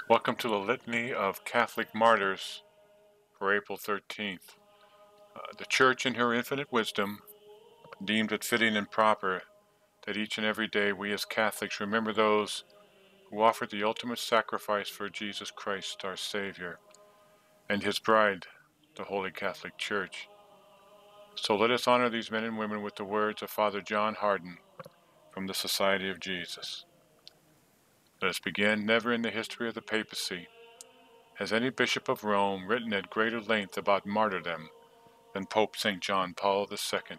Welcome to the Litany of Catholic Martyrs for April 13th. The Church, in her infinite wisdom, deemed it fitting and proper that each and every day we as Catholics remember those who offered the ultimate sacrifice for Jesus Christ, our Savior, and His bride, the Holy Catholic Church. So let us honor these men and women with the words of Father John Hardon from the Society of Jesus. Let us begin. Never in the history of the papacy has any bishop of Rome written at greater length about martyrdom than Pope St. John Paul II.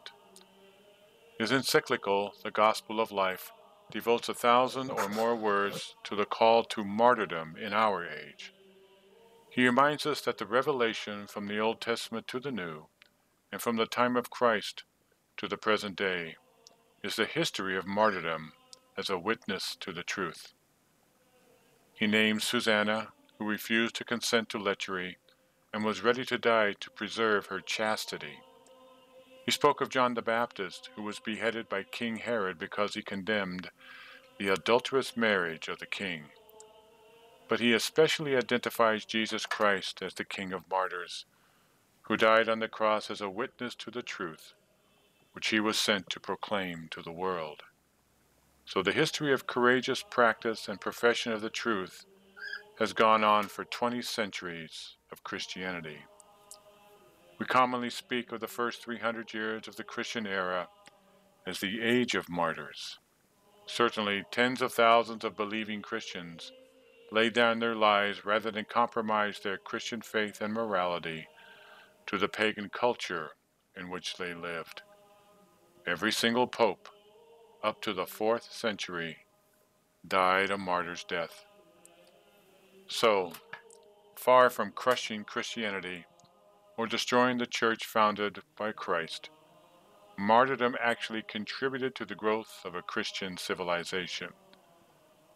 His encyclical, The Gospel of Life, devotes 1,000 or more words to the call to martyrdom in our age. He reminds us that the revelation from the Old Testament to the New, and from the time of Christ to the present day, is the history of martyrdom as a witness to the truth. He names Susanna, who refused to consent to lechery and was ready to die to preserve her chastity. He spoke of John the Baptist, who was beheaded by King Herod because he condemned the adulterous marriage of the king. But he especially identifies Jesus Christ as the King of Martyrs, who died on the cross as a witness to the truth, which he was sent to proclaim to the world. So the history of courageous practice and profession of the truth has gone on for 20 centuries of Christianity. We commonly speak of the first 300 years of the Christian era as the age of martyrs. Certainly, tens of thousands of believing Christians laid down their lives rather than compromise their Christian faith and morality to the pagan culture in which they lived. Every single pope, up to the 4th century, died a martyr's death. So, far from crushing Christianity or destroying the church founded by Christ, martyrdom actually contributed to the growth of a Christian civilization.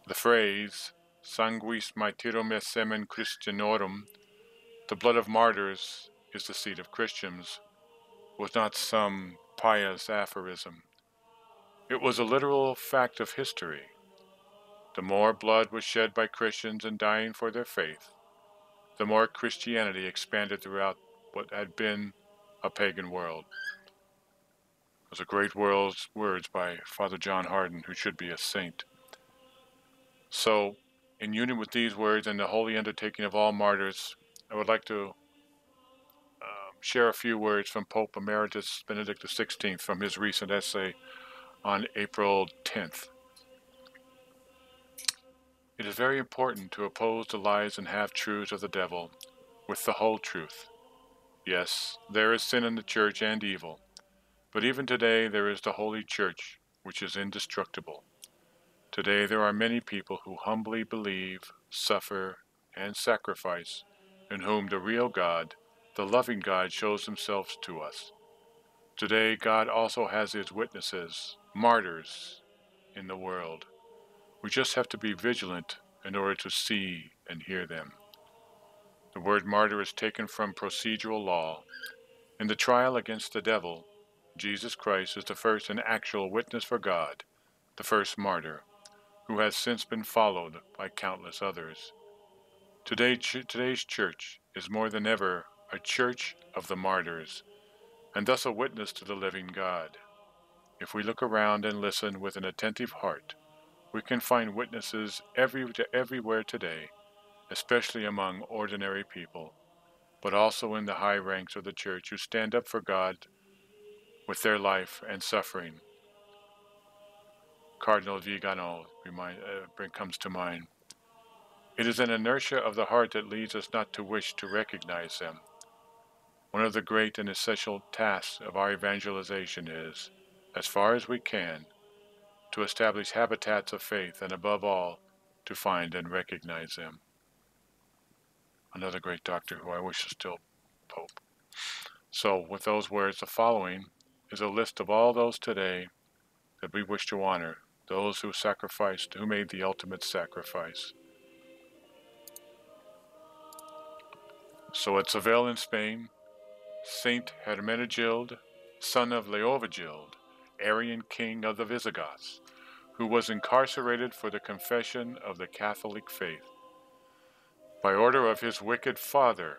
The phrase, sanguis martyrum est semen Christianorum, the blood of martyrs is the seed of Christians, was not some pious aphorism. It was a literal fact of history. The more blood was shed by Christians in dying for their faith, the more Christianity expanded throughout what had been a pagan world. Those are great words by Father John Hardon, who should be a saint. So, in union with these words and the holy undertaking of all martyrs, I would like to share a few words from Pope Emeritus Benedict XVI from his recent essay on April 10th. It is very important to oppose the lies and half-truths of the devil with the whole truth. Yes, there is sin in the church and evil, but even today there is the Holy Church, which is indestructible. Today there are many people who humbly believe, suffer, and sacrifice, in whom the real God, the loving God, shows himself to us. Today God also has his witnesses, martyrs, in the world. We just have to be vigilant in order to see and hear them. The word martyr is taken from procedural law. In the trial against the devil, Jesus Christ is the first and actual witness for God, the first martyr, who has since been followed by countless others. Today's church is more than ever a church of the martyrs, and thus a witness to the living God. If we look around and listen with an attentive heart, we can find witnesses everywhere today, especially among ordinary people, but also in the high ranks of the church who stand up for God with their life and suffering. Cardinal Vigano comes to mind. It is an inertia of the heart that leads us not to wish to recognize them. One of the great and essential tasks of our evangelization is, as far as we can, to establish habitats of faith, and above all, to find and recognize them. Another great doctor who I wish is still Pope. So, with those words, the following is a list of all those today that we wish to honor, those who sacrificed, who made the ultimate sacrifice. So at Seville in Spain, Saint Hermenegild, son of Leovigild, Arian king of the Visigoths, who was incarcerated for the confession of the Catholic faith. By order of his wicked father,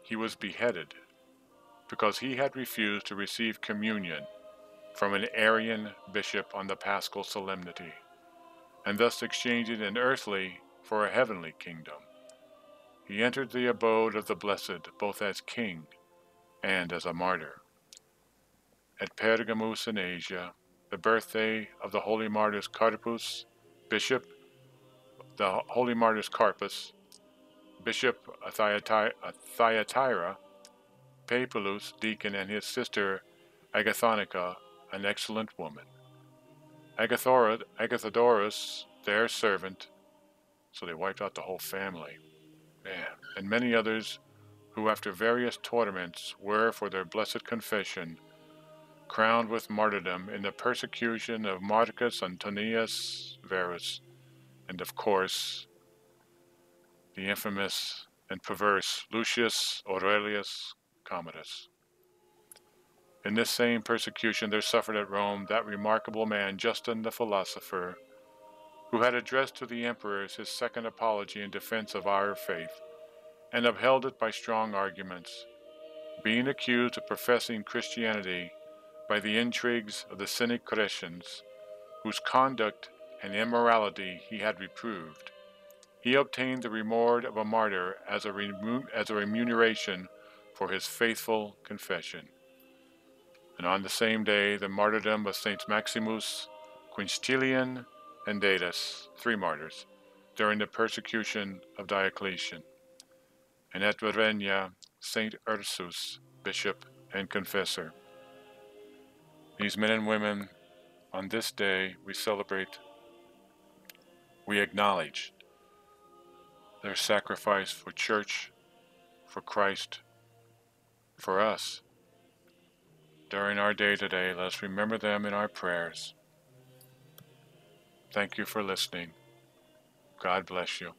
he was beheaded because he had refused to receive communion from an Arian bishop on the Paschal solemnity, and thus exchanging an earthly for a heavenly kingdom. He entered the abode of the blessed both as king and as a martyr. At Pergamus in Asia, the birthday of the holy martyrs Carpus, bishop, the holy martyrs Carpus, Bishop Thyatira, Paepulus, deacon, and his sister Agathonica, an excellent woman. Agathodorus, their servant, so they wiped out the whole family, man, and many others who after various torments were, for their blessed confession, crowned with martyrdom in the persecution of Marcus Antonius Verus, and of course, the infamous and perverse Lucius Aurelius Commodus. In this same persecution there suffered at Rome that remarkable man, Justin the philosopher, who had addressed to the emperors his second apology in defense of our faith, and upheld it by strong arguments, being accused of professing Christianity by the intrigues of the Cynic Cretans, whose conduct and immorality he had reproved. He obtained the reward of a martyr as a remuneration for his faithful confession. And on the same day, the martyrdom of Saints Maximus, Quintilian, and Datus, 3 martyrs, during the persecution of Diocletian. And at Ravenna, Saint Ursus, bishop and confessor. These men and women, on this day, we celebrate, we acknowledge their sacrifice for church, for Christ, for us. During our day today, let us remember them in our prayers. Thank you for listening. God bless you.